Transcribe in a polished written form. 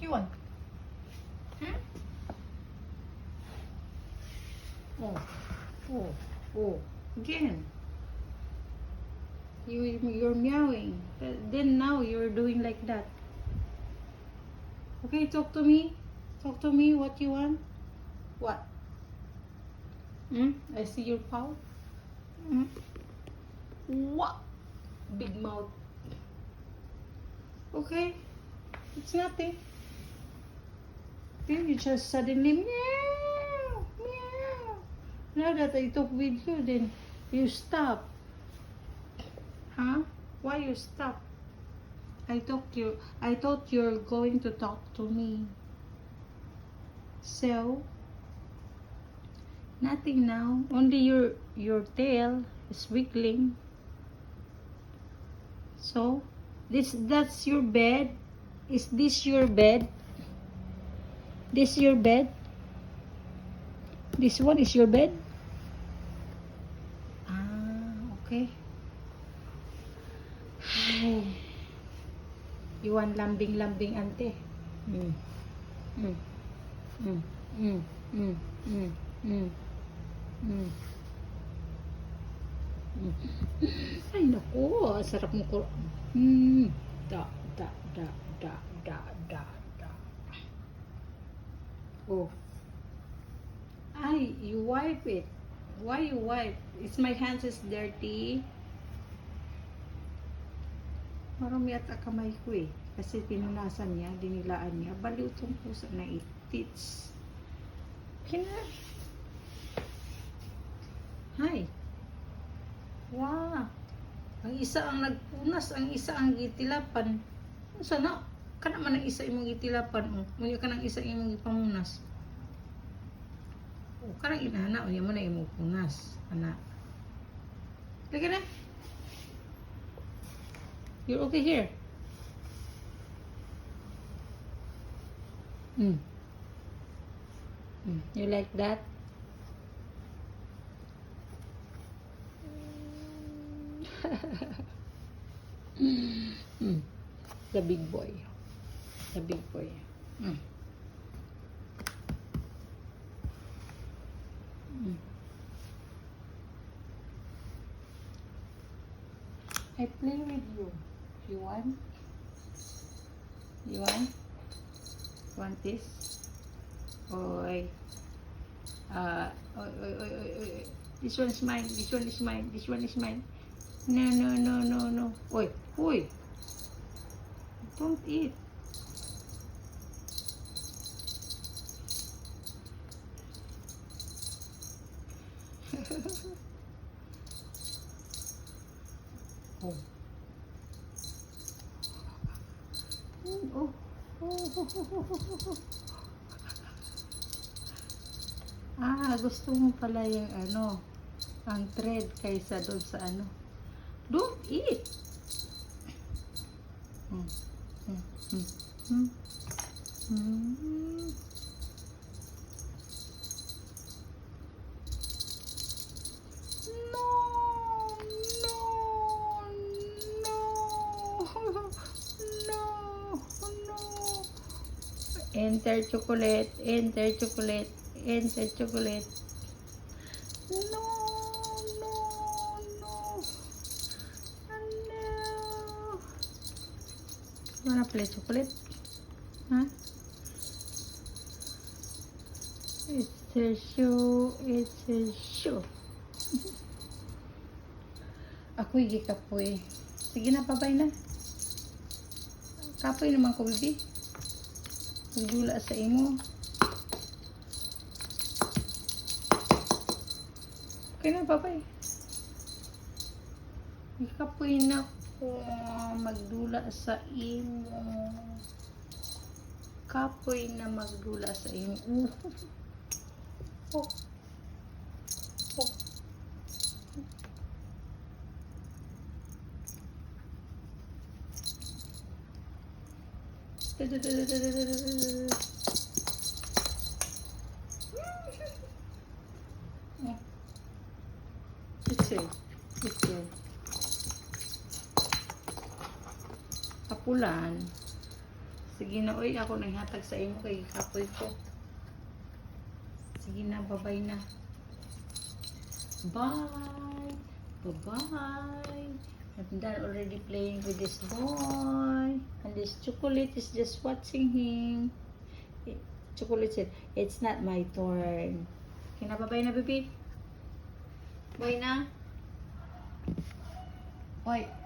you want? Hmm? Oh, oh, oh, again. You're meowing. Then now you're doing like that. Okay, talk to me. Talk to me. What you want? What? I see your paw. What? Big mouth. Okay, it's nothing. Then you just suddenly meow, meow. Now that I talk with you, then you stop. Huh? Why you stop? I thought you're going to talk to me. So nothing now. Only your tail is wiggling. So that's your bed. Is this your bed? This your bed? This one is your bed? Ah, okay. Ay. You want lambing-lambing, ante? Mm. Mm. Mm. Mm. Mm. Mm. Mm. Mm. Mm. Ay, naku. Sarap mo ko. Da, da, da, da, da, da, da. Oh. Ay, you wipe it. Why you wipe? It's my hands is dirty. Marami at kamay ko eh. Kasi pinunasan niya, dinilaan niya. Baliw tong pusa na itits. Kina. Hi. Wow. Ang isa ang nagpunas, ang isa ang gitilapan. Sana, ka naman ang isa imong gitilapan. Unya ka ng isa imong gipamunas. O, ka nang inana, unya mo na imong punas. Ana. Lagi na. You're okay here. You like that? The big boy. The big boy. I play with you. You want? You want? Want this? Oy. Oy. This one is mine. This one is mine. This one is mine. No. Oy. Don't eat. Oh. Ah, gusto mo pala yung ang thread kaysa doon sa Don't eat. No. Enter chocolate. No. Wanna play chocolate? Huh? It's a show. Ako'y gikapoy. Sige na, babay na. Kapoy naman ko, bibi. Magdula sa imo. Okay na, babay. Gikapoy na ko. Magdula sa imo. Kapoy na magdula sa imo. Oh. Ito. Kapulan. Sige na, uy, ako nang hatag sa imo kay kapoy ko. Sige na, bye-bye na. Bye! Bye-bye! I'm done already playing with this boy. And this chocolate is just watching him. Chocolate said, it's not my turn. Okay na, bye-bye na, baby. Bye na. Bye.